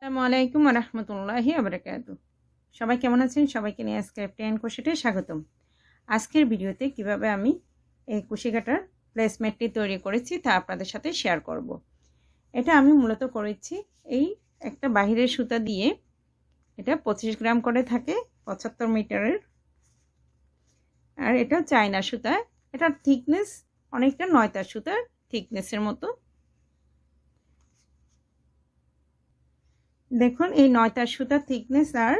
আসসালামু আলাইকুম ওয়া রাহমাতুল্লাহি ওয়া বারাকাতুহু। সবাই কেমন আছেন? সবাইকে নিয়ে আজকে প্ল্যান কোশেটে স্বাগতম। আজকের ভিডিওতে কিভাবে আমি এই কুশি কাটার প্লেসমেটটি তৈরি করেছি তা আপনাদের সাথে শেয়ার করব। এটা আমি মূলত করেছি এই একটা বাহিরের সুতা দিয়ে, এটা 25 গ্রাম করে থাকে, 75 মিটারের। আর এটা চায়না সুতা, এটার থিকনেস অনেকটা নয়তার সুতার থিকনেসের মতো। দেখুন এই নয়তার সুতার থিকনেস আর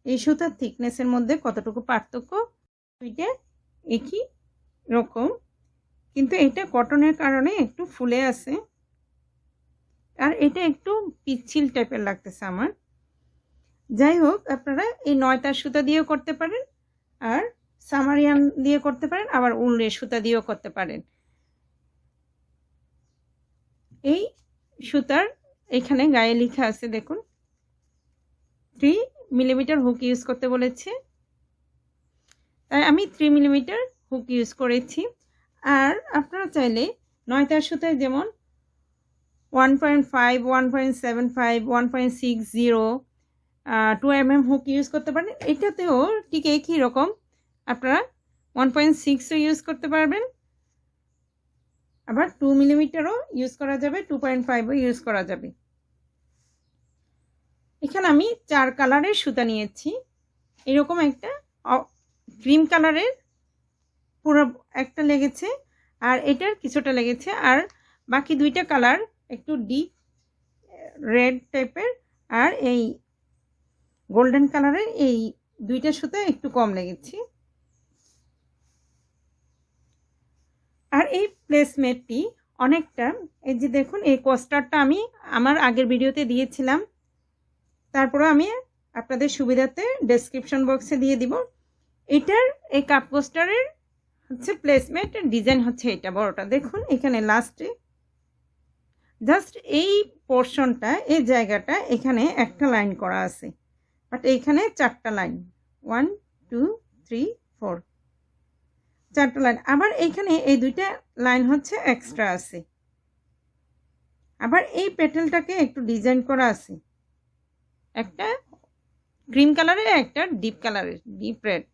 এই সুতার থিকনেসের মধ্যে কতটুকু পার্থক্য। দুইটা একই রকম, কিন্তু এটা কটনের কারণে একটু ফুলে আছে আর এটা একটু পিচ্ছিল টাইপের লাগতেছে আমার। যাই হোক, আপনারা এই নয়তার সুতা দিয়েও করতে পারেন, আর সামারিয়ান দিয়ে করতে পারেন, আবার উলের সুতা দিয়েও করতে পারেন। এই সুতার এখানে গায়ে লেখা আছে, দেখুন 3 মিলিমিটার হুক ইউজ করতে বলেছে, তাই আমি 3 মিলিমিটার হুক ইউজ করেছি। আর আপনারা চাইলে নয়তার সুতায় যেমন 1.5, 1.75, 1.60, 2 mm হুক ইউজ করতে পারেন। এটাতেও ঠিক একই রকম আপনারা 1.6ও ইউজ করতে পারবেন, আবার 2 মিলিমিটারও ইউজ করা যাবে, 2.5ও ইউজ করা যাবে। এখানে আমি 4 কালারের সুতা নিয়েছি। এরকম একটা ক্রিম কালারের পুরো একটা লেগেছে, আর এটার কিছুটা লেগেছে, আর বাকি দুইটা কালার একটু ডিপ রেড টাইপের, আর এই গোল্ডেন কালারের এই দুইটা সুতা একটু কম লেগেছে। আর এই প্লেসমেটটি অনেকটা, এই যে দেখুন এই কোস্টারটা আমি আমার আগের ভিডিওতে দিয়েছিলাম, তারপরে আমি আপনাদের সুবিধাতে ডেসক্রিপশন বক্সে দিয়ে দিব। এটার এই কাপ কোস্টারের হচ্ছে প্লেসমেন্ট ডিজাইন হচ্ছে এটা বড়টা। দেখুন এখানে লাস্টে জাস্ট এই পোর্শনটা, এই জায়গাটা এখানে একটা লাইন করা আছে, বাট এইখানে 4টা লাইন, 1 2 3 4, 4টা লাইন। আবার এইখানে এই দুইটা লাইন হচ্ছে এক্সট্রা আছে। আবার এই পেটেলটাকে একটু ডিজাইন করা আছে, একটা ক্রিম কালারের, একটা ডিপ কালারের, ডিপ রেড।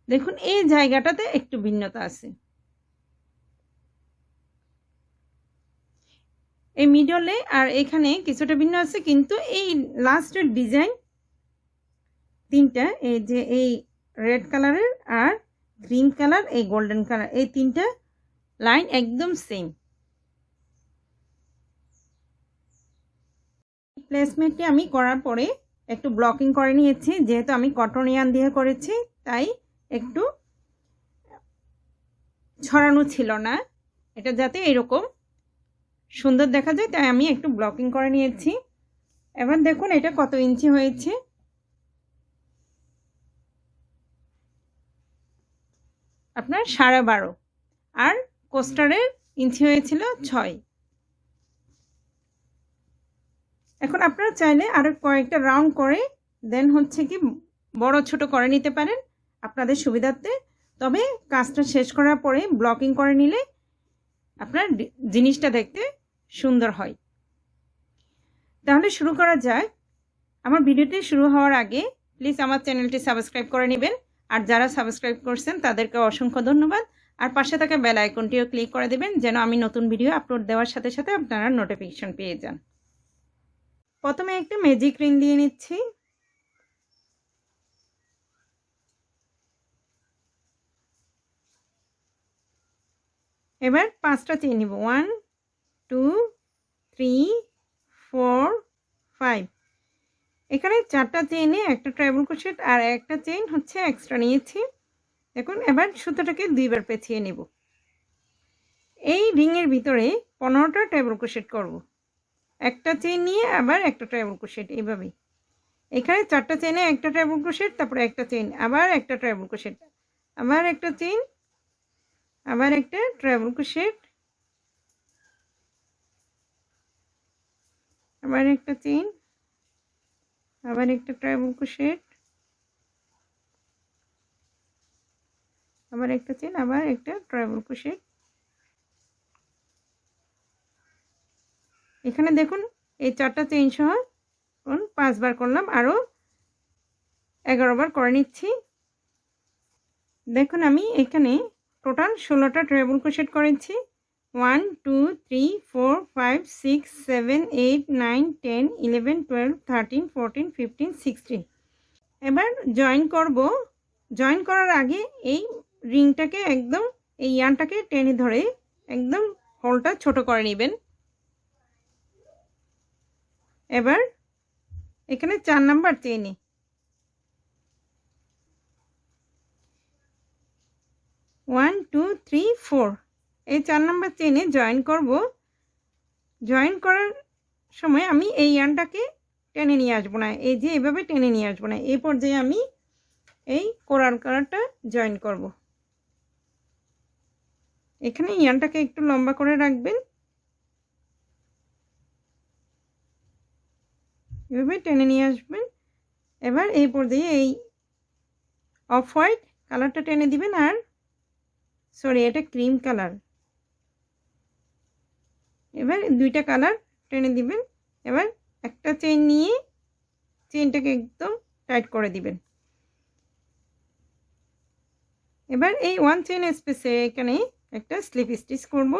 দেখুন এই জায়গাটাতে একটু ভিন্নতা আছে, এই মিডলে আর এখানে কিছুটা ভিন্ন আছে, কিন্তু এই লাস্টের ডিজাইন তিনটা, এই যে এই রেড কালারের আর গ্রিন কালার, এই গোল্ডেন কালার, এই তিনটা লাইন একদম সেম। প্লেসমেন্টটি আমি করার পরে একটু ব্লকিং করে নিয়েছি, যেহেতু আমি কটন ইয়ান দিয়ে করেছি তাই একটু ছড়ানো ছিল না, এটা যাতে এরকম সুন্দর দেখা যায়, তাই আমি একটু ব্লকিং করে নিয়েছি। এবার দেখুন এটা কত ইঞ্চি হয়েছে। আপনার 12.5, আর কোস্টারের ইঞ্চি হয়েছিল 6। এখন আপনারা চাইলে আরো কয়েকটা রাউন্ড করে দেন হচ্ছে কি বড় ছোট করে নিতে পারেন আপনাদের সুবিধার্থে। তবে কাজটা শেষ করার পরে ব্লকিং করে নিলে আপনার জিনিসটা দেখতে সুন্দর হয়। তাহলে শুরু করা যাক। আমার ভিডিওটি শুরু হওয়ার আগে প্লিজ আমার চ্যানেলটি সাবস্ক্রাইব করে নেবেন, আর যারা সাবস্ক্রাইব করছেন তাদেরকে অসংখ্য ধন্যবাদ। আর পাশে থাকা বেল আইকনটিও ক্লিক করে দেবেন, যেন আমি নতুন ভিডিও আপলোড দেওয়ার সাথে সাথে আপনারা নোটিফিকেশন পেয়ে যান। প্রথমে একটা ম্যাজিক রিং দিয়ে নিচ্ছি। এবার 5টা চেইন নিব, 1 2 3 4 5। এখানে 4টা চেইনে একটা ট্রায়াঙ্গেল ক্রোশেট আর একটা চেইন হচ্ছে এক্সট্রা নিয়েছি। দেখুন এবার সুতোটাকে 2বার পেঁচিয়ে নেব। এই রিংয়ের ভিতরে 15টা ট্রায়াঙ্গেল ক্রোশেট করব। একটা চেইন নিয়ে আবার একটা ট্রায়াঙ্গেল ক্রোশেট, এইভাবে। এখানে 4টা চেইনে একটা ট্রায়াঙ্গেল ক্রোশেট, তারপরে একটা চেইন, আবার একটা ট্রায়াঙ্গেল ক্রোশেট, আবার একটা চেইন, আবার একটা ট্রায়াঙ্গেল ক্রোশেট, আবার একটা চেইন, আবার একটা ট্রায়াঙ্গেল ক্রোশেট, আবার একটা চেইন, আবার একটা ট্রায়াঙ্গেল ক্রোশেট। এখানে দেখুন এই 4টা চেইন সহ 5 বার করলাম, আরও 11 বার করে নিচ্ছি। দেখুন আমি এখানে টোটাল 16টা ট্রেবল ক্রোশেট করেছি। 1 2 3 4 5 6 7 8 9 10 11 12 13 14 15 16। এবার জয়েন করব। জয়েন করার আগে এই রিংটাকে একদম এই ইয়ানটাকে টেনে ধরে একদম হোলটা ছোট করে নেবেন। এবার এখানে 4 নাম্বার চেইনে 1 2 3 4 এই 4 নাম্বার চেইনে জয়েন করব। জয়েন করার সময় আমি এই ইয়ানটাকে টেনে নিয়ে আসবো না, এই যে এভাবে টেনে নিয়ে আসবো না, এই পর্যায়ে আমি এই কোরাল কালারটা জয়েন করব। এখানে ইয়ানটাকে একটু লম্বা করে রাখবেন, এভাবে টেনে নিয়ে আসবেন। এবার এই পর্যায়ে এই অফ হোয়াইট কালারটা টেনে দিবেন, আর সরি এটা ক্রিম কালার। এবার 2টা কালার টেনে দিবেন। এবার একটা চেইন নিয়ে চেইনটাকে একদম টাইট করে দিবেন। এবার এই 1 চেইন স্পেসে এখানে একটা স্লিপ স্টিচ করব।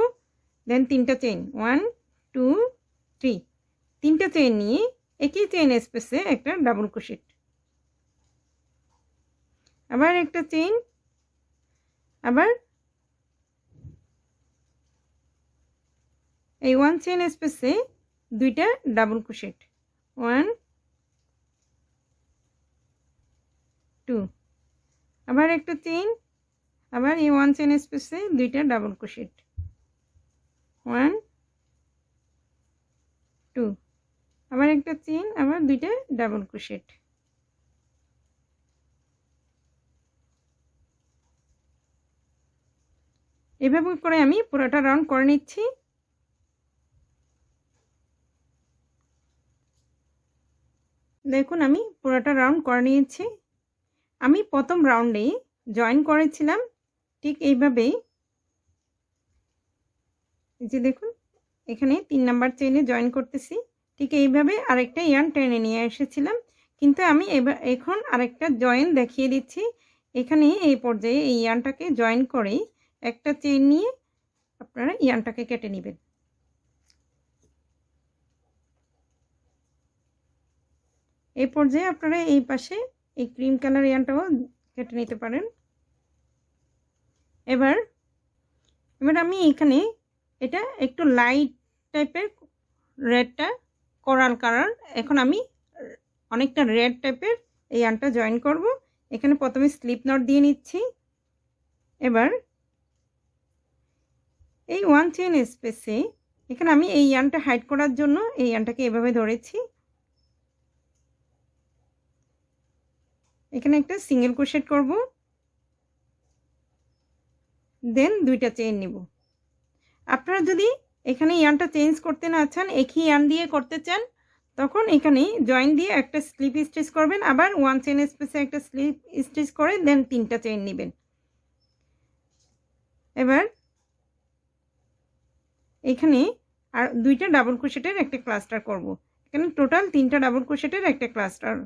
দেন 3টা চেইন 1 2 3 3টা চেইন নিয়ে একই চেইন স্পেসে একটা ডাবল ক্রোশেট, আবার একটা চেইন, আবার এই 1 চেইন স্পেসে 2টা ডাবল ক্রোশেট 1 2, আবার একটা চেইন, আবার এই 1 চেইন স্পেসে 2টা ডাবল ক্রোশেট 1 2, আবার একটা চেইন, আবার 2টা ডাবল ক্রোশেট। এভাবে করে আমি পুরোটা রাউন্ড করে নিচ্ছি। দেখুন আমি পুরোটা রাউন্ড করে নিয়েছি। আমি প্রথম রাউন্ডে জয়েন করেছিলাম ঠিক এইভাবেই, যে দেখুন এখানে 3 নাম্বার চেইনে জয়েন করতেছি, ঠিক এইভাবে আরেকটা ইয়ার্ন টেনে নিয়ে এসেছিলাম। কিন্তু আমি এখন আরেকটা জয়েন দেখিয়ে দিচ্ছি। এখানে এই পর্যায়ে এই ইয়ার্নটাকে জয়েন করে একটা চেইন নিয়ে আপনারা ইয়ার্নটাকে কেটে নেবেন। এই পর্যায়ে আপনারা এই পাশে এই ক্রিম কালার ইয়ার্নটাও কেটে নিতে পারেন। এবার আমি এখানে এটা একটু লাইট টাইপের রেডটা কোরাল কালার, এখন আমি অনেকটা রেড টাইপের এই ইয়ার্নটা জয়েন করব। এখানে প্রথমে স্লিপ নট দিয়ে নিচ্ছি। এবার এই 1 চেইন স্পেসে এখানে আমি এই ইয়ার্নটা হাইড করার জন্য এই ইয়ার্নটাকে এভাবে ধরেছি। এখানে একটা সিঙ্গেল ক্রোশেট করব, দেন 2টা চেইন নিব। আপনারা যদি এখানে ইয়ার্নটা চেঞ্জ করতে না চান, একই ইয়ার্ন দিয়ে করতে চান, তখন এখানে জয়েন দিয়ে একটা স্লিপ স্টিচ করবেন, আবার 1 চেইন স্পেসে একটা স্লিপ স্টিচ করে দেন 3টা চেইন নেবেন। এবার এখানে আর 2টা ডাবল ক্রোশেটের একটা ক্লাস্টার করব। এখানে টোটাল 3টা ডাবল ক্রোশেটের একটা ক্লাস্টার।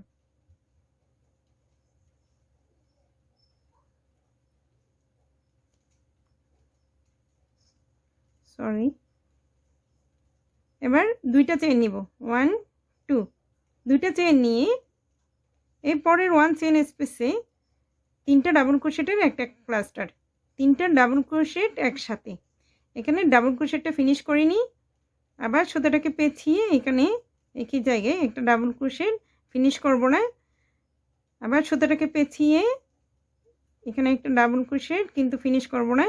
সরি, এবার 2টা চেইন নিব 1 2, 2টা চেইন নিয়ে এর পরের 1 চেইন স্পেসে 3টা ডাবল ক্রোশেটের একটা ক্লাস্টার, 3টা ডাবল ক্রোশেট একসাথে। এখানে ডাবল ক্রোশেটটা ফিনিশ করে নিই, আবার সুতোটাকে পেঁচিয়ে এখানে একই জায়গায় একটা ডাবল ক্রোশেট ফিনিশ করব না, আবার সুতোটাকে পেঁচিয়ে এখানে একটা ডাবল ক্রোশেট কিন্তু ফিনিশ করব না।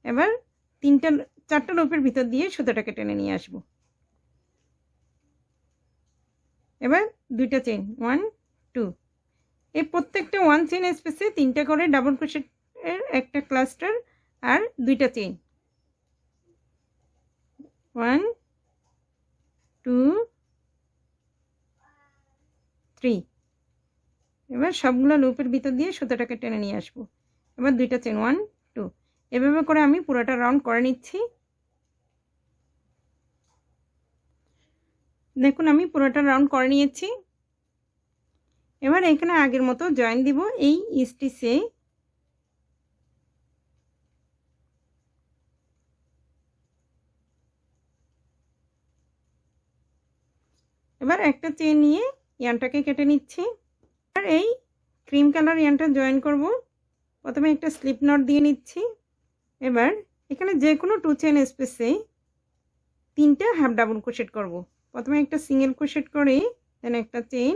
এবার 4টা লুপের ভিতর দিয়ে সুতোটাকে টেনে নিয়ে আসব। এবার 2টা চেইন 1 2, এই প্রত্যেকটা 1 চেইন স্পেসে 3টা করে ডাবল ক্রোশেটের একটা ক্লাস্টার আর 2টা চেইন 1 2 3। এবার সবগুলো লুপের ভিতর দিয়ে সুতোটাকে টেনে নিয়ে আসবো। এবার 2টা চেইন 1 2, এভাবে করে আমি পুরোটা রাউন্ড করে নিচ্ছি। দেখুন আমি পুরোটা রাউন্ড করে নিয়েছি। এবার এখানে আগের মতো জয়েন দিব এই স্টিচে। এবার একটা চেন নিয়ে ইয়ানটাকে কেটে নিচ্ছি। আর এই ক্রিম কালার ইয়ানটা জয়েন করব। প্রথমে একটা স্লিপ নট দিয়ে নিচ্ছি। এবার এখানে যে কোনো 2 চেন স্পেসে 3টা হাফ ডাবল ক্রোশেট করব। প্রথমে একটা সিঙ্গেল ক্রোশেট করে দেন একটা চেইন।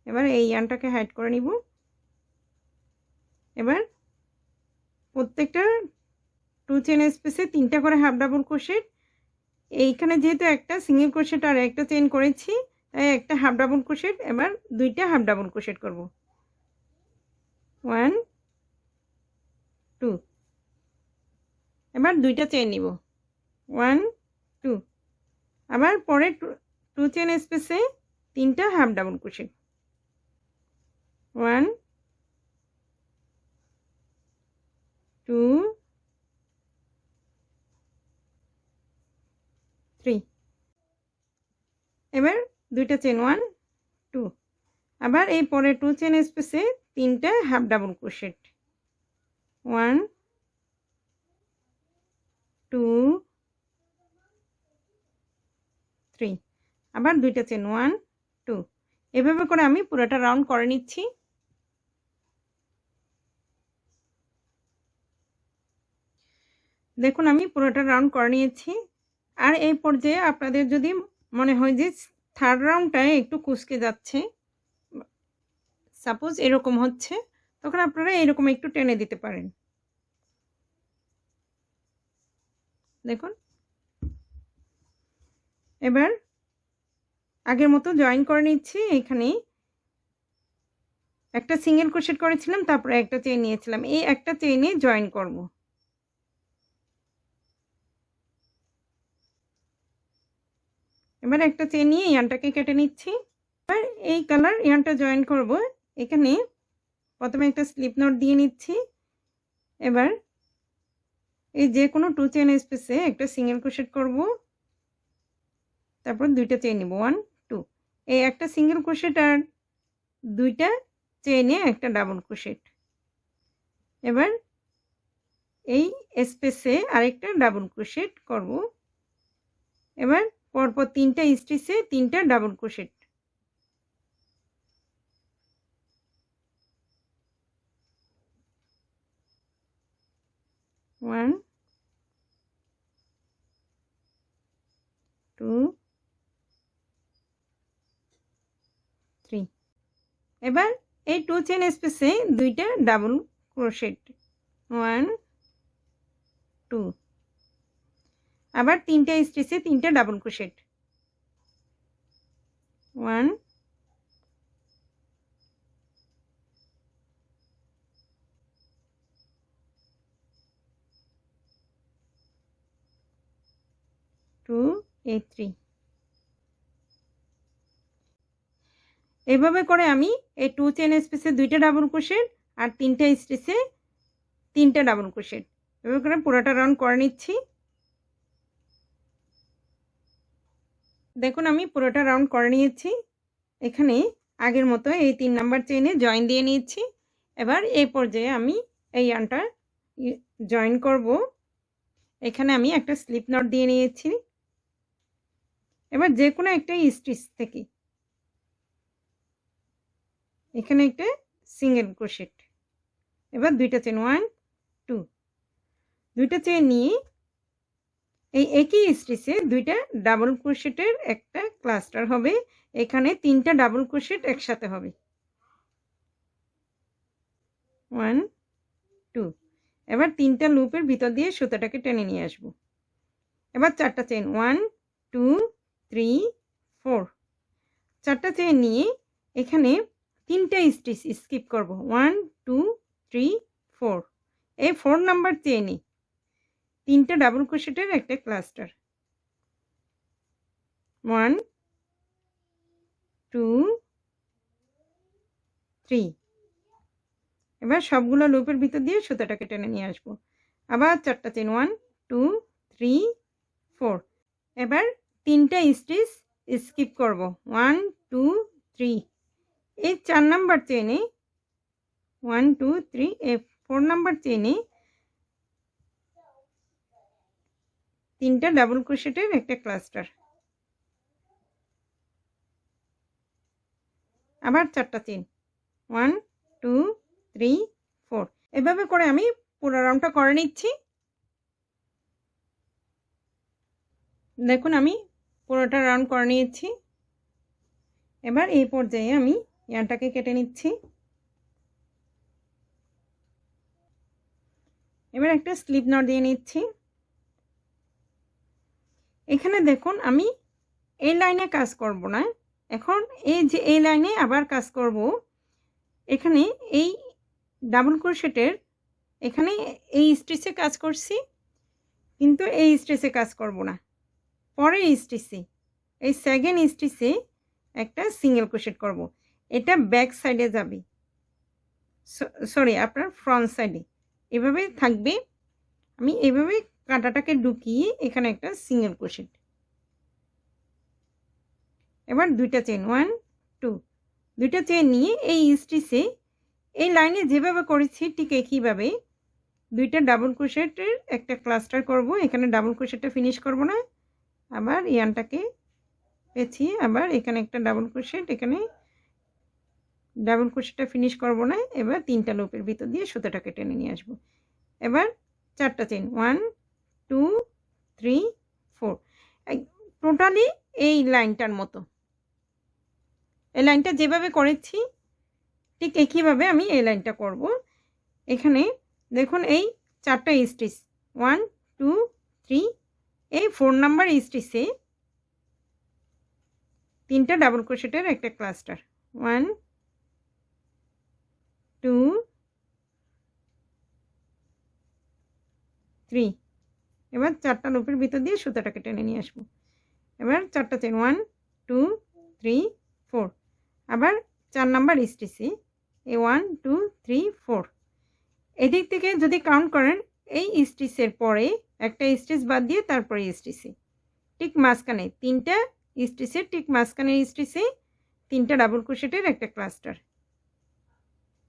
এবার এই ইয়ানটাকে হাইড করে নিব। এবার প্রত্যেকটা 2 চেন স্পেসে 3টা করে হাফ ডাবল ক্রোশেট। এইখানে যেহেতু একটা সিঙ্গেল ক্রোশেট আর একটা চেইন করেছি, তাই একটা হাফ ডাবল ক্রোশেট, এবার 2টা হাফ ডাবল ক্রোশেট করব। 1 2। এবার 2টা চেইন নিব। 1 2। আবার পরে 2 চেইন স্পেসে 3টা হাফ ডাবল ক্রোশেট। 1 2 3। এবার 2টা চেইন 1 2। আবার এই পরে 2 চেইন স্পেসে 3টা হাফ ডাবল ক্রোশেট। 1 2 3। আবার 2টা চেইন 1 2। এভাবে করে আমি পুরোটা রাউন্ড করে নিচ্ছি। দেখুন আমি পুরোটা রাউন্ড করে নিয়েছি। আর এই পর্যায়ে আপনাদের যদি মনে হয় যে থার্ড রাউন্ডটায় একটু কুঁচকে যাচ্ছে, সাপোজ এরকম হচ্ছে, তখন আপনারা এরকম একটু টেনে দিতে পারেন। দেখুন এবার আগের মতো জয়েন করে নিচ্ছি। এখানে একটা সিঙ্গেল ক্রোশেট করেছিলাম, তারপরে একটা চেইন নিয়েছিলাম, এই একটা চেইনে জয়েন করব। এবার একটা চেইন নিয়ে ইয়ানটাকে কেটে নিচ্ছি। এবার এই কালার ইয়ানটা জয়েন করব। এখানে প্রথমে একটা স্লিপ নট দিয়ে নিচ্ছি। এবার এই যে কোনো 2 চেইন স্পেসে একটা সিঙ্গেল ক্রোশেট করব, তারপর 2টা চেইন নিব 1 2। এই একটা সিঙ্গেল ক্রোশেট আর 2টা চেইনে একটা ডাবল ক্রোশেট। এবার এই স্পেসে আরেকটা ডাবল ক্রোশেট করব। এবার পরপর 3টা স্টিচে 3টা ডাবল ক্রোশেট। ওয়ান 2 3। এবার এই 2 চেইন স্পেসে 2টা ডাবল ক্রোশেট। 1 2। আবার 3টা স্টিচে 3টা ডাবল ক্রোশেট। 1 2 এই 3। এভাবে করে আমি এই 2 চেইন স্পেসে 2টা ডাবল ক্রোশেট আর 3টা স্টিচে 3টা ডাবল ক্রোশেট, এভাবে করে পুরোটা রাউন্ড করে নিচ্ছি। দেখুন আমি পুরোটা রাউন্ড করে নিয়েছি। এখানে আগের মতো এই 3 নাম্বার চেইনে জয়েন দিয়ে নিয়েছি। এবার এই পর্যায়ে আমি এই ইয়ানটা জয়েন করব। এখানে আমি একটা স্লিপ নট দিয়ে নিয়েছি। এবার যে কোনো একটা স্টিচ থেকে এখানে একটা সিঙ্গেল ক্রোশেট। এবার 2টা চেইন 1 2। 2টা চেইন নিয়ে এই একই স্টিচে 2টা ডাবল ক্রোশেটের একটা ক্লাস্টার হবে। এখানে 3টা ডাবল ক্রোশেট একসাথে হবে। 1 2। এবার 3টা লুপের ভিতর দিয়ে সুতাটাকে টেনে নিয়ে আসব। এবার 4টা চেইন 1 2 3 4। 4টা চেইন নিয়ে এখানে 3টা স্টিচ স্কিপ করব। 1 2 3 4। এই 4 নাম্বার চেইনে 3টা ডাবল ক্রোশেটের একটা ক্লাস্টার। 1 2 3। এবার সবগুলো লুপের ভিতর দিয়ে সুতাটাকে টেনে নিয়ে আসবো। আবার 4টা চেইন 1 2 3 4। এবার 3টা স্টিচ স্কিপ করব 1 2 3 এই 4 নাম্বার চেইনে 1 2 3 এই 4 নাম্বার চেইনে তিনটা ডাবল ক্রোশেটের একটা ক্লাস্টার, আবার 4টা চেইন 1 2 3 4 এভাবে করে আমি পুরো রাউন্ডটা করে নিচ্ছি। দেখুন আমি পুরোটা রাউন্ড করে নিয়েছি। এবার এই পর্যায়ে আমি ইয়ারটাকে কেটে নিচ্ছি। এবার একটা স্লিপ নট দিয়ে নিচ্ছি। এখানে দেখুন আমি এই লাইনে কাজ করব না, এখন এই যে এই লাইনে আবার কাজ করব। এখানে এই ডাবল ক্রোশেটের এখানে এই স্টিচে কাজ করছি, কিন্তু এই স্টিচে কাজ করব না, পরে স্টিচে এই সেকেন্ড স্টিচে একটা সিঙ্গেল ক্রোশেট করব। এটা ব্যাক সাইডে যাবে, সরি আপনার ফ্রন্ট সাইডে এভাবে থাকবে। আমি এভাবে কাঁটাটাকে ঢুকিয়ে এখানে একটা সিঙ্গেল ক্রোশেট, এবার দুইটা চেইন 1 2 দুইটা চেইন নিয়ে এই স্টিচে এই লাইনে যেভাবে করেছি ঠিক একইভাবে দুইটা ডাবল ক্রোশেটের একটা ক্লাস্টার করব। এখানে ডাবল ক্রোশেটটা ফিনিশ করব না, আবার ইয়ানটাকে পেঁচিয়ে আবার এখানে একটা ডাবল ক্রোশেট, এখানে ডাবল ক্রোশেটটা ফিনিশ করব না। এবার তিনটা লুপের ভিতর দিয়ে সুতোটাকে টেনে নিয়ে আসবো। এবার 4টা চেইন 1 2 3 4 টোটালি এই লাইনটার মতো, এই লাইনটা যেভাবে করেছি ঠিক একইভাবে আমি এই লাইনটা করব। এখানে দেখুন এই 4টা স্টিচ 1 2 3 এই 4 নাম্বার স্টিচে তিনটা ডাবল ক্রোশেটের একটা ক্লাস্টার 1 2 3 এবার 4টা লুপের ভিতর দিয়ে সুতাটাকে টেনে নিয়ে আসবো। এবার 4টা চেইন 1 2 3 4 আবার 4 নাম্বার স্টিচে এই 1 2 3 4 এদিক থেকে যদি কাউন্ট করেন এই স্টিচের পরে একটা স্টিচ বাদ দিয়ে তারপরে স্টিচে ঠিক মাঝখানে তিনটা স্টিচের ঠিক মাঝখানে স্টিচে তিনটা ডাবল ক্রোশেটের একটা ক্লাস্টার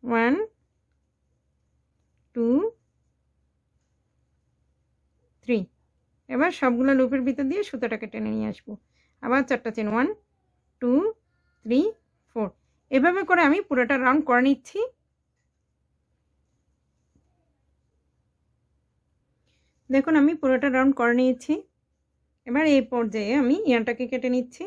1 2 3 এবার সবগুলো লুপের ভিতর দিয়ে সুতোটাকে টেনে নিয়ে আসবো। আবার 4টা চেইন 1 2 3 4 এভাবে করে আমি পুরোটা রাউন্ড করে নিচ্ছি। দেখুন আমি পুরোটা রাউন্ড করে নিয়েছি। এবার এই পর্যায়ে আমি ইয়ারটাকে কেটে নিচ্ছি।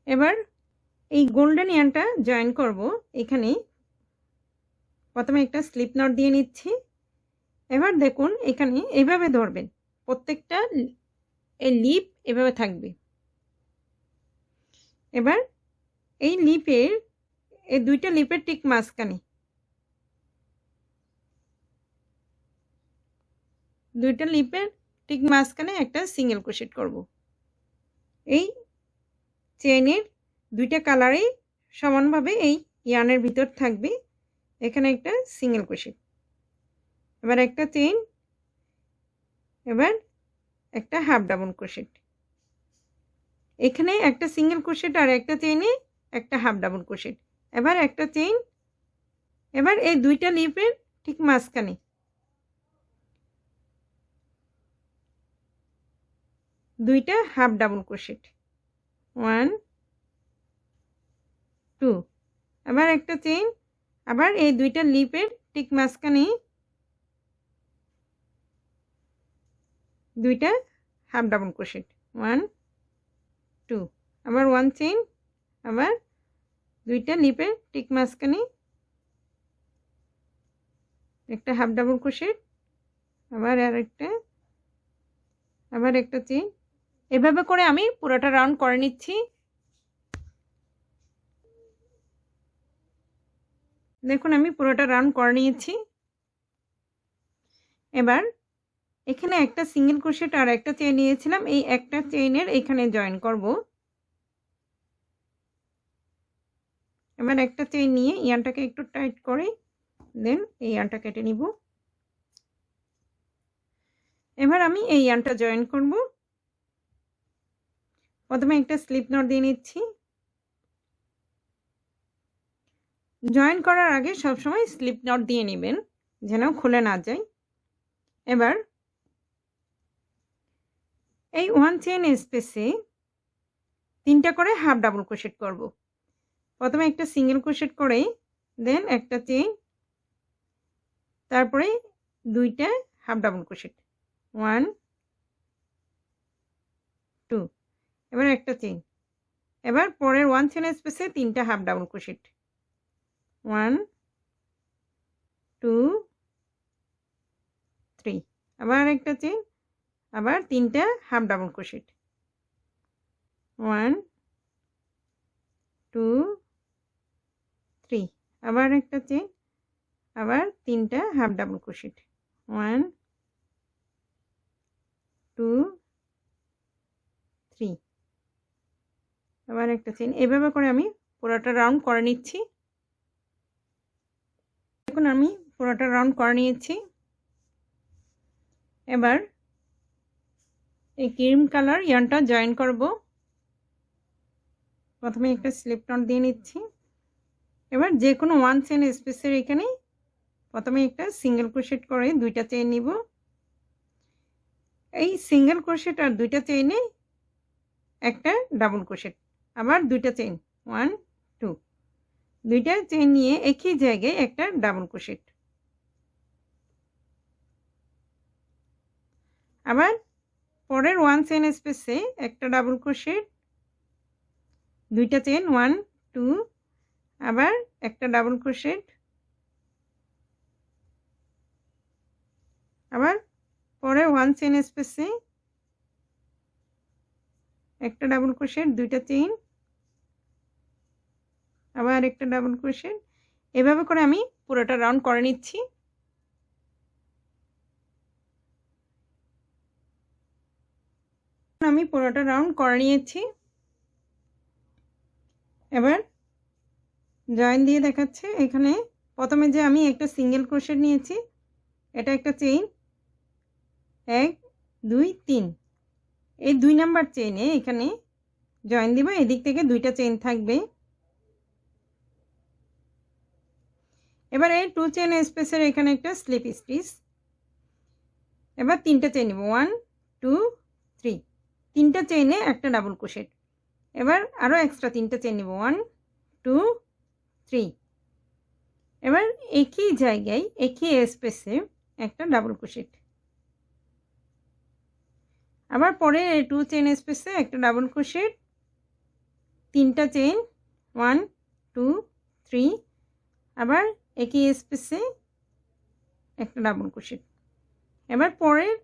এবার এই গোল্ডেন ইয়ারটা জয়েন করব। এখানে প্রথমে একটা স্লিপ নট দিয়ে নিচ্ছি। এবার দেখুন এখানে এইভাবে ধরবেন, প্রত্যেকটা এই লিপ এভাবে থাকবে। এবার এই লিপের এই দুইটা লিপের ঠিক মাঝখানে দুইটা লিপের ঠিক মাঝখানে একটা সিঙ্গেল ক্রোশেট করব। এই চেইনের দুইটা কালারেই সমানভাবে এই ইয়ার্নের ভিতর থাকবে। এখানে একটা সিঙ্গেল ক্রোশেট, এবার একটা চেইন, এবার একটা হাফ ডাবল ক্রোশেট, এখানে একটা সিঙ্গেল ক্রোশেট আর একটা চেইনে একটা হাফ ডাবল ক্রোশেট, এবার একটা চেইন, এবার এই দুইটা লিপের ঠিক মাঝখানে দুইটা হাফ ডাবল ক্রোশেট 1 2 আবার একটা চেইন, আবার এই দুইটা লিপের ঠিক মাঝখানে দুইটা হাফ ডাবল ক্রোশেট 1 2 আবার 1 চেইন, আবার দুইটা লিপের ঠিক মাঝখানে একটা হাফ ডাবল ক্রোশেট, আবার আরেকটা, আবার একটা চেইন। এভাবে করে আমি পুরোটা রাউন্ড করে নিচ্ছি। দেখুন আমি পুরোটা রাউন্ড করে নিয়েছি। এবার এখানে একটা সিঙ্গেল ক্রোশেট আর একটা চেইন নিয়েছিলাম, এই একটা চেইনের এখানে জয়েন করব। এবার একটা চেইন নিয়ে ইয়ারটাকে একটু টাইট করে দেন এই ইয়ারটা কেটে নিব। এবার আমি এই ইয়ার্নটা জয়েন করব। প্রথমে একটা স্লিপ নট দিয়ে নিচ্ছি। জয়েন করার আগে সবসময় স্লিপ নট দিয়ে নেবেন যেন খুলে না যায়। এবার এই 1 চেইন স্পেসে 3টা করে হাফ ডাবল ক্রোশেট করব। প্রথমে একটা সিঙ্গেল ক্রোশেট করে দেন একটা চেইন, তারপরে 2টা হাফ ডাবল ক্রোশেট 1 2, এবার একটা চেইন। এবার পরের 1 চেইন স্পেসে 3টা হাফ ডাবল ক্রোশেট 1 2 3, আবার একটা চেইন, আবার 3টা হাফ ডাবল ক্রোশেট 1 2 3, আবার একটা চেইন, আবার 3টা হাফ ডাবল ক্রোশেট 1 2 3, আবার একটা চেইন। এভাবে করে আমি পুরোটা রাউন্ড করে নিচ্ছি। এখন আমি পুরোটা রাউন্ড করে নিয়েছি। এবার এই ক্রিম কালার ইয়ার্নটা জয়েন করব। প্রথমে একটা স্লিপ নট দিয়ে নিচ্ছি। এবার যে কোনো 1 চেইন স্পেসের এখানে প্রথমে একটা সিঙ্গেল ক্রোশেট করে 2টা চেইন নিব। এই সিঙ্গেল ক্রোশেট আর 2টা চেইনে একটা ডাবল ক্রোশেট, আবার 2টা চেইন 1 2, 2টা চেইন নিয়ে একই জায়গায় একটা ডাবল ক্রোশেট, আবার পরের 1 চেইন স্পেসে একটা ডাবল ক্রোশেট, 2টা চেইন 1 2, আবার একটা ডাবল ক্রোশেট, আবার পরের 1 চেইন স্পেসে একটা ডাবল ক্রোশেট, 2টা চেইন, আবার একটা ডাবল ক্রোশেট। এভাবে করে আমি পুরোটা রাউন্ড করে নিচ্ছি। আমি পুরোটা রাউন্ড করে নিয়েছি। এবার জয়েন দিয়ে দেখাচ্ছে। এখানে প্রথমে যে আমি একটা সিঙ্গেল ক্রোশেট নিয়েছি, এটা একটা চেইন 1 2 3, এই 2 নাম্বার চেইনে এখানে জয়েন দিব। এদিক থেকে 2টা চেইন থাকবে। এবার এই 2 চেইন স্পেসের এখানে একটা স্লিপ স্টিচ। এবার 3টা চেইন নিব 1 2 3, 3টা চেইনে একটা ডাবল ক্রোশেট। এবার আরও এক্সট্রা 3টা চেইন নিব 1 2 3, এবার একই জায়গায় একই স্পেসে একটা ডাবল ক্রোশেট, আবার পরে 2 চেইন স্পেসে একটা ডাবল ক্রোশেট, 3টা চেইন 1 2 3, আবার একই স্পেসে একটা ডাবল ক্রোশেট, এবার পরের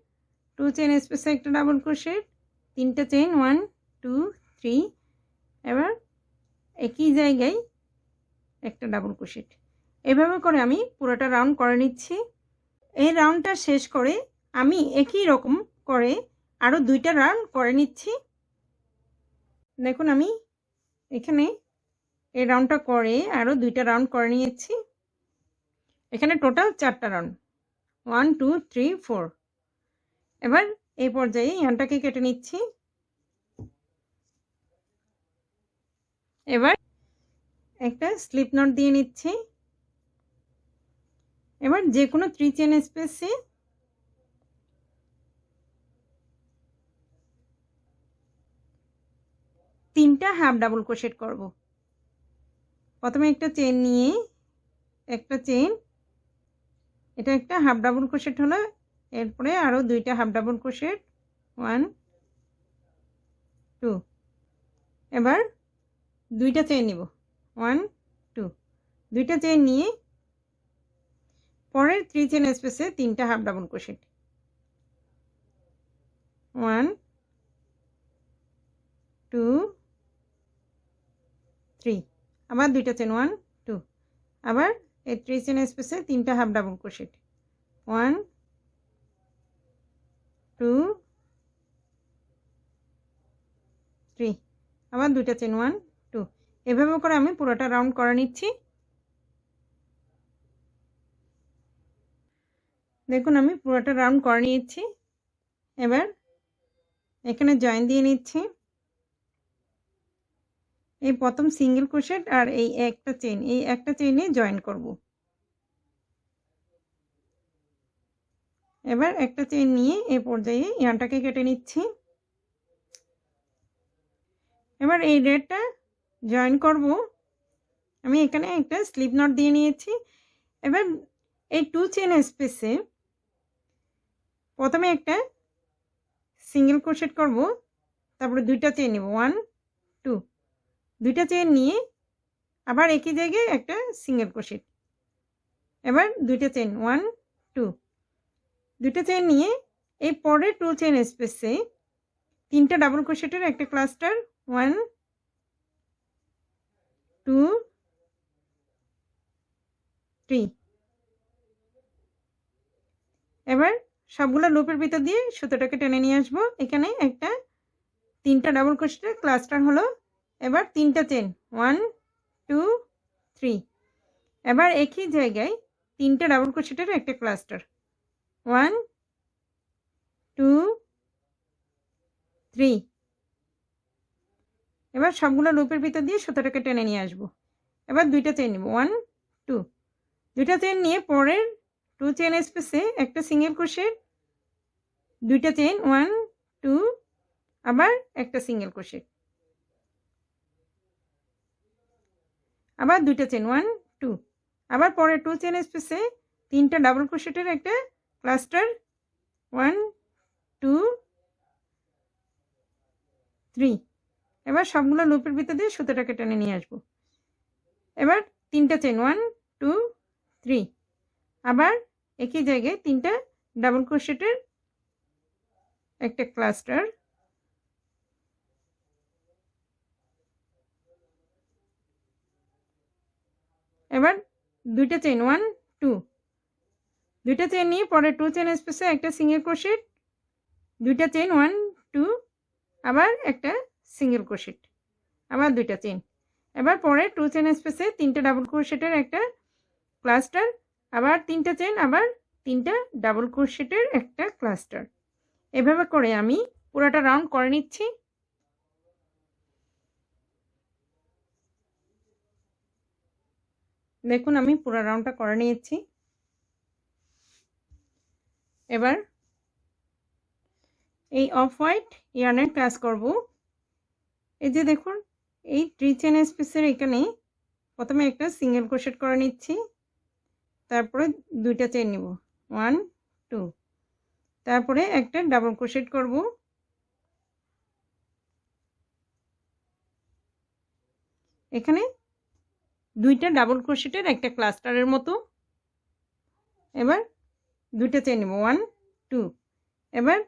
2 চেইন স্পেসে একটা ডাবল ক্রোশেট, 3টা চেইন 1 2 3, এবার একই জায়গায় একটা ডাবল ক্রোশেট। এভাবে করে আমি পুরোটা রাউন্ড করে নিচ্ছি। এই রাউন্ডটা শেষ করে আমি একই রকম করে আরও 2টা রাউন্ড করে নিচ্ছি। দেখুন আমি এখানে এই রাউন্ডটা করে আরও 2টা রাউন্ড করে নিয়েছি। এখানে টোটাল 4টা রাউন্ড 1 2 3 4। এবার এই পর্যায়ে ইয়ার্নটাকে কেটে নিচ্ছি। এবার একটা স্লিপ নট দিয়ে নিচ্ছি। এবার যে কোনো 3 চেইন স্পেসে তিনটা হাফ ডাবল ক্রোশেট করব। প্রথমে একটা চেইন নিয়ে একটা চেইন, এটা একটা হাফ ডাবল ক্রোশেট হলো। এরপরে আরও 2টা হাফ ডাবল ক্রোশেট 1 2, এবার 2টা চেইন নিব 1 2, 2টা চেইন নিয়ে পরের 3 চেইন স্পেসে 3টা হাফ ডাবল ক্রোশেট 1 2 3, আবার 2টা চেইন 1 2, আবার এই 3 চেইন স্পেসে 3টা হাফ ডাবল ক্রোশেট 1 2 3, আবার 2টা চেইন 1 2। এভাবে করে আমি পুরোটা রাউন্ড করে নিচ্ছি। দেখুন আমি পুরোটা রাউন্ড করে নিয়েছি। এবার এখানে জয়েন দিয়ে নিচ্ছি। এই প্রথম সিঙ্গেল ক্রোশেট আর এই একটা চেইনে জয়েন করব। এবার একটা চেইন নিয়ে এই পর্যায়ে ইয়ানটাকে কেটে নিচ্ছি। এবার এই রেডটা জয়েন করব। আমি এখানে একটা স্লিপ নট দিয়ে নিয়েছি। এবার এই 2 চেইন স্পেসে প্রথমে একটা সিঙ্গেল ক্রোশেট করব, তারপরে দুইটা চেইন নেব 1 2, দুইটা চেইন নিয়ে আবার একই জায়গায় একটা সিঙ্গেল ক্রোশেট। এবার দুইটা চেইন 1 2, দুইটা চেইন নিয়ে এই পরে 2 চেইন স্পেসে তিনটা ডাবল ক্রোশেটের একটা ক্লাস্টার 1 2 3। এবার সবগুলো লুপের ভিতর দিয়ে সুতোটাকে টেনে নিয়ে আসবো। এখানে একটা তিনটা ডাবল ক্রোশেটের ক্লাস্টার হলো। এবার তিনটা চেইন 1 2 3। এবার একই জায়গায় তিনটা ডাবল ক্রোশেটের একটা ক্লাস্টার 1 2 3। এবার সবগুলো লুপের ভিতর দিয়ে সুতোটাকে টেনে নিয়ে আসবো। এবার দুইটা চেইন নিব 1 2, দুইটা চেইন নিয়ে পরের 2 চেইন স্পেসে একটা সিঙ্গেল ক্রোশেট, দুইটা চেইন 1 2, আবার একটা সিঙ্গেল ক্রোশেট, আবার দুইটা চেইন 1 2, আবার পরের 2 চেইন স্পেসে তিনটা ডাবল ক্রোশেটের একটা ক্লাস্টার 1 2 3। এবার সবগুলো লুপের ভিতর দিয়ে সুতোটাকে টেনে নিয়ে আসবো। এবার তিনটা চেইন 1 2 3, আবার একই জায়গায় তিনটা ডাবল ক্রোশেটের একটা ক্লাস্টার, এবার দুইটা চেইন 1 2, দুইটা চেইন নিয়ে পরে 2 চেইন স্পেসে একটা সিঙ্গেল ক্রোশেট, দুইটা চেইন 1 2, আবার একটা সিঙ্গেল ক্রোশেট, আবার দুইটা চেইন। এবার পরে 2 চেইন স্পেসে তিনটা ডাবল ক্রোশেটের একটা ক্লাস্টার, আবার তিনটা চেইন, আবার তিনটা ডাবল ক্রোশেটের একটা ক্লাস্টার। এভাবে করে আমি পুরোটা রাউন্ড করে নিচ্ছি। দেখুন আমি পুরো রাউন্ডটা করে নিয়েছি। এবার এই অফ হোয়াইট ইয়ার্নের কাজ করব। এই যে দেখুন এই 3 চেইন স্পেসের এখানে প্রথমে একটা সিঙ্গেল ক্রোশেট করে নিচ্ছি, তারপরে দুইটা চেইন নিব 1 2, তারপরে একটা ডাবল ক্রোশেট করব, এখানে দুইটা ডাবল ক্রোশেটের একটা ক্লাস্টারের মতো। এবার দুইটা চেইন নিব 1 2, এবার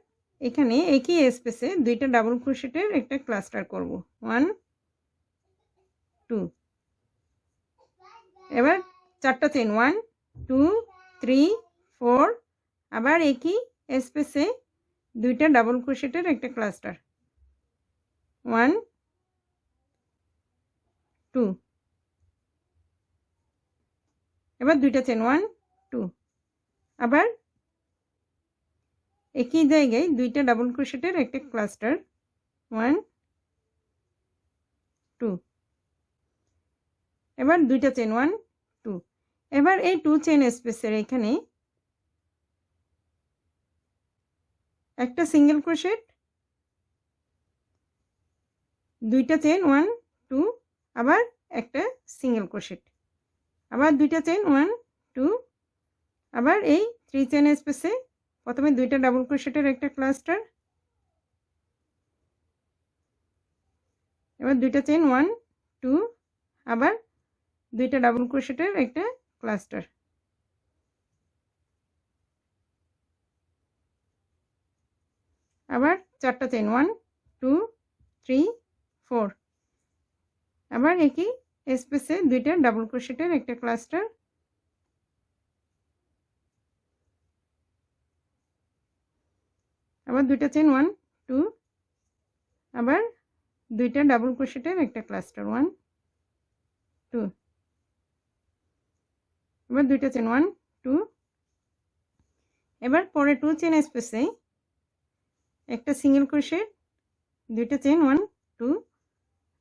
এখানে একই স্পেসে দুইটা ডাবল ক্রোশেটের একটা ক্লাস্টার করব 1 2। এবার চারটা চেইন 1 2 3 4, আবার একই স্পেসে দুইটা ডাবল ক্রোশেটের একটা ক্লাস্টার 1 2। এবার দুইটা চেইন 1 2, আবার একই জায়গায় দুইটা ডাবল ক্রোশেটের একটা ক্লাস্টার 1 2। এবার দুইটা চেইন 1 2। এবার এই 2 চেইন স্পেসের এখানে একটা সিঙ্গেল ক্রোশেট, দুইটা চেইন 1 2, আবার একটা সিঙ্গেল ক্রোশেট, আবার দুইটা চেইন 1 2, আবার এই 3 চেইন স্পেসে প্রথমে দুইটা ডাবল ক্রোশেটের একটা ক্লাস্টার, এবার দুইটা চেইন 1 2, আবার দুইটা ডাবল ক্রোশেটের একটা ক্লাস্টার, আবার চারটা চেইন 1 2 3 4, আবার একই স্পেসে দুইটা ডাবল ক্রোশেটের একটা ক্লাস্টার, আবার দুইটা চেইন 1 2, আবার দুইটা ডাবল ক্রোশেটের একটা ক্লাস্টার 1 2, এবার দুইটা চেইন 1 2। এবার পরে 2 চেইন স্পেসে একটা সিঙ্গেল ক্রোশেট, দুইটা চেন 1 2,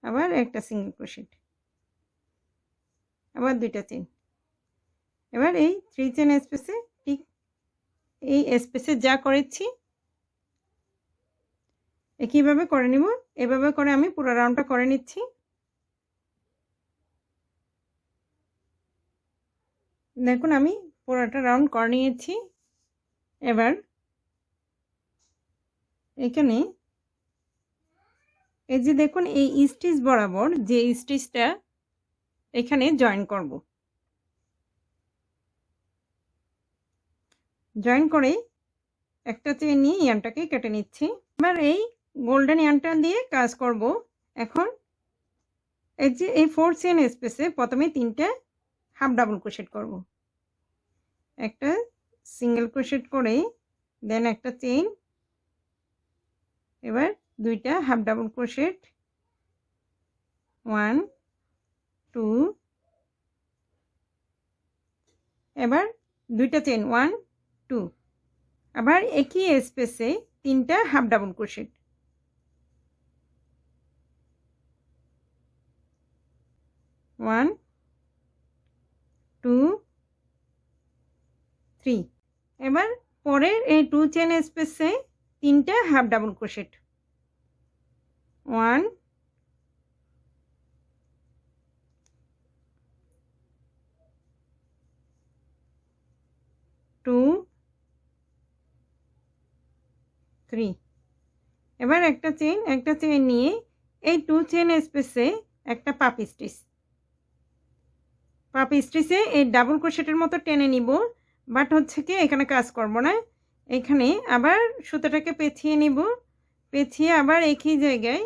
আবার একটা সিঙ্গেল ক্রোশেট, আবার দুইটা চেন। এবার এই 3 চেন স্পেসে ঠিক এই স্পেসে যা করেছি একইভাবে করে নিব। এভাবে করে আমি পুরো রাউন্ডটা করে নিচ্ছি। দেখুন আমি পুরোটা রাউন্ড করে নিয়েছি। এবার এখানে এই যে দেখুন এই স্টিচ বরাবর যে স্টিচটা এখানে জয়েন করব, জয়েন করে একটা চেন নিয়ে ইয়ানটাকে কেটে নিচ্ছি। এবার এই গোল্ডেন ইয়ানটা দিয়ে কাজ করব। এখন এই যে এই 4 চেন স্পেসে প্রথমে 3টা হাফ ডাবল ক্রোশেট করব, একটা সিঙ্গেল ক্রোশেট করে দেন একটা চেইন, এবার দুইটা হাফ ডাবল ক্রোশেট 1 2, এবার দুইটা চেইন 1 2, আবার একই স্পেসে 3টা হাফ ডাবল ক্রোশেট 1 2 3, এবার পরের এই 2 চেন স্পেসে 3টা হাফ ডাবল ক্রোশেট 1 2 3, এবার একটা চেইন নিয়ে এই 2 চেন স্পেসে একটা পাপ স্টিচে এই ডাবল ক্রোশেটের মতো টেনে নিব, বাট হচ্ছে কি এখানে কাজ করব না। এখানে আবার সুতোটাকে পেঁচিয়ে নিব, পেঁচিয়ে আবার একই জায়গায়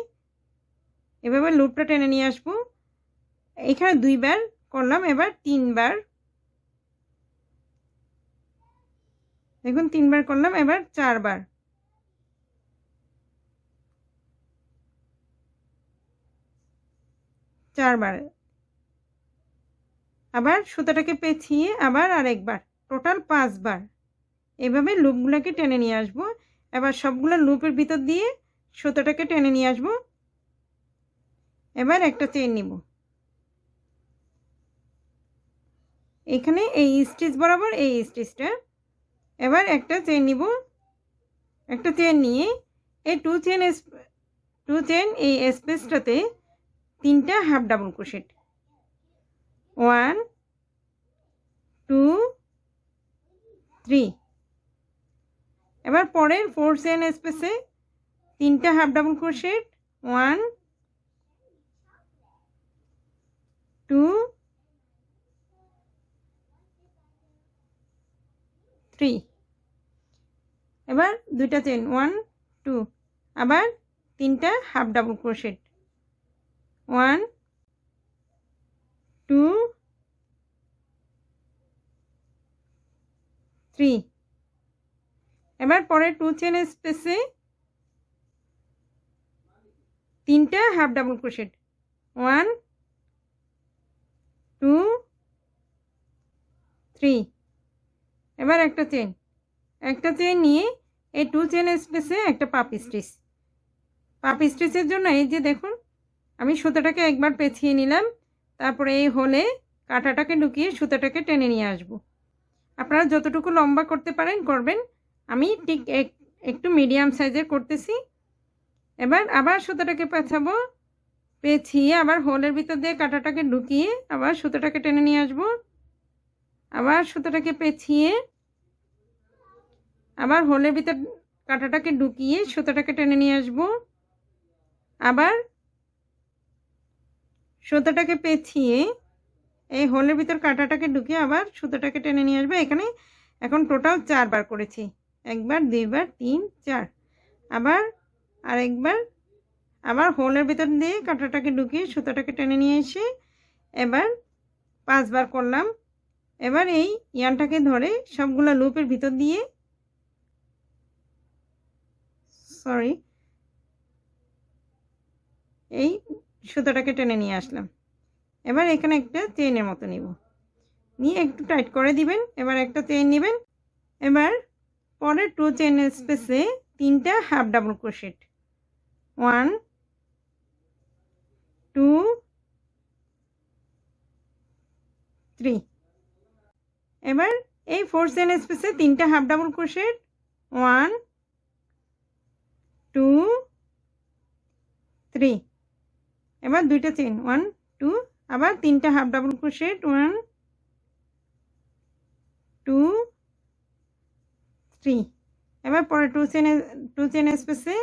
এভাবে লুপটা টেনে নিয়ে আসবো। এখানে 2 বার করলাম, এবার 3 বার, দেখুন 3 বার করলাম, এবার 4 বার, আবার সুতোটাকে পেঁচিয়ে আবার আরেকবার, টোটাল 5 বার এভাবে লুপগুলোকে টেনে নিয়ে আসবো। এবার সবগুলো লুপের ভিতর দিয়ে সুতোটাকে টেনে নিয়ে আসবো। এবার একটা চেইন নিব, এখানে এই স্টিচ বরাবর এই স্টিচটা, এবার একটা চেইন নিব, একটা চেইন নিয়ে এই 2 চেইন এই স্পেসটাতে 3টা হাফ ডাবল ক্রোশেট 1 2 3, এবার পরের 4 চেইন স্পেসে 3টা হাফ ডাবল ক্রোশেট 1 2 3, এবার দুইটা চেইন 1 2, আবার 3টা হাফ ডাবল ক্রোশেট 1 2 3, এবার পরের 2 চেইন স্পেসে 3টা হাফ ডাবল ক্রোশেট 1 2 3, এবার একটা চেইন নিয়ে এই 2 চেইন স্পেসে একটা পাপ স্টিচের জন্য এই যে দেখুন আমি সুতোটাকে একবার পেঁচিয়ে নিলাম, তারপরে এই হোলে কাঁটাটাকে ঢুকিয়ে সুতোটাকে টেনে নিয়ে আসব। আপনারা যতটুকু লম্বা করতে পারেন করবেন, আমি ঠিক একটু মিডিয়াম সাইজের করতেছি। এবার আবার সুতোটাকে পেঁচাবো, পেঁচিয়ে আবার হোলের ভিতর দিয়ে কাঁটাটাকে ঢুকিয়ে আবার সুতোটাকে টেনে নিয়ে আসব, আবার সুতোটাকে পেঁচিয়ে আবার হোলের ভিতর কাঁটাটাকে ঢুকিয়ে সুতোটাকে টেনে নিয়ে আসব, আবার সুতোটাকে পেঁচিয়ে এই হোলের ভিতর কাঁটাটাকে ঢুকিয়ে আবার সুতোটাকে টেনে নিয়ে আসবে। এখানে এখন টোটাল 4 বার করেছি, 1 বার 2 বার 3 4, আবার আরেকবার, আবার হোলের ভিতর দিয়ে কাঁটাটাকে ঢুকিয়ে সুতোটাকে টেনে নিয়ে এসে এবার 5 বার করলাম। এবার এই ইয়ানটাকে ধরে সবগুলো লুপের ভিতর দিয়ে এই সুতোটাকে টেনে নিয়ে আসলাম। এবার এখানে একটা চেইনের মতো নিব, নিয়ে একটু টাইট করে দিবেন। এবার একটা চেইন নেবেন, এবার পরের 2 চেইন স্পেসে তিনটা হাফ ডাবল ক্রোশেট 1 2 3 এবার এই 4 চেইন স্পেসে তিনটা হাফ ডাবল ক্রোশেট 1 2 3 এবার দুইটা চেইন 1 2 আবার তিনটা হাফ ডাবল ক্রোশেট 1 2 3 এবার পরে 2 চেইন স্পেসে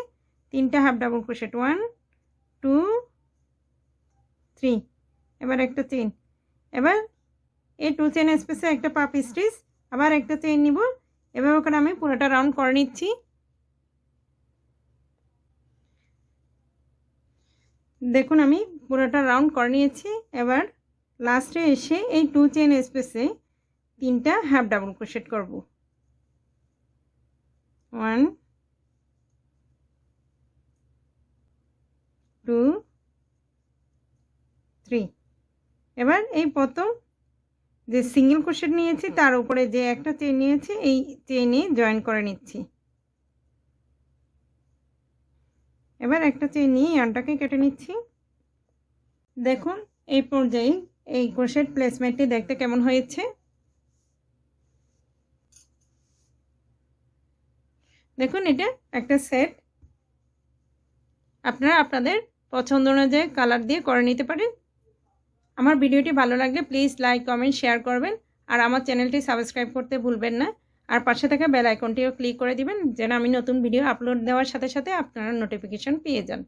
তিনটা হাফ ডাবল ক্রোশেট 1 2 3 এবার একটা চেইন এবার এই 2 চেইন স্পেসে একটা পাপ স্টিচ আবার একটা চেইন নিব এভাবে করে আমি পুরোটা রাউন্ড করে নিচ্ছি দেখুন আমি পুরোটা রাউন্ড করে নিয়েছি এবার লাস্টে এসে এই 2 চেইন স্পেসে তিনটা হাফ ডাবল ক্রোশেট করব 1 2 3 এবার এই প্রথম যে সিঙ্গেল ক্রোশেট নিয়েছি তার উপরে যে একটা চেইন নিয়েছি এই চেইনে জয়েন করে নিচ্ছি এবার একটা চেইন নিয়ে ইয়ার্নটাকে কেটে নিচ্ছি দেখুন এই পর্যায়ে এই ক্রোশেট প্লেসমেন্টটি দেখতে কেমন হয়েছে দেখুন এটা একটা সেট আপনারা আপনাদের পছন্দ অনুযায়ী কালার দিয়ে করে নিতে পারেন আমার ভিডিওটি ভালো লাগলে প্লিজ লাইক কমেন্ট শেয়ার করবেন আর আমার চ্যানেলটি সাবস্ক্রাইব করতে ভুলবেন না আর পাশে থাকা বেল আইকনটিও ক্লিক করে দিবেন যেন আমি নতুন ভিডিও আপলোড দেওয়ার সাথে সাথে আপনারা নোটিফিকেশন পেয়ে যান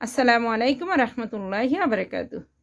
আসসালামু আলাইকুম ওয়া রাহমাতুল্লাহি ওয়া বারাকাতুহু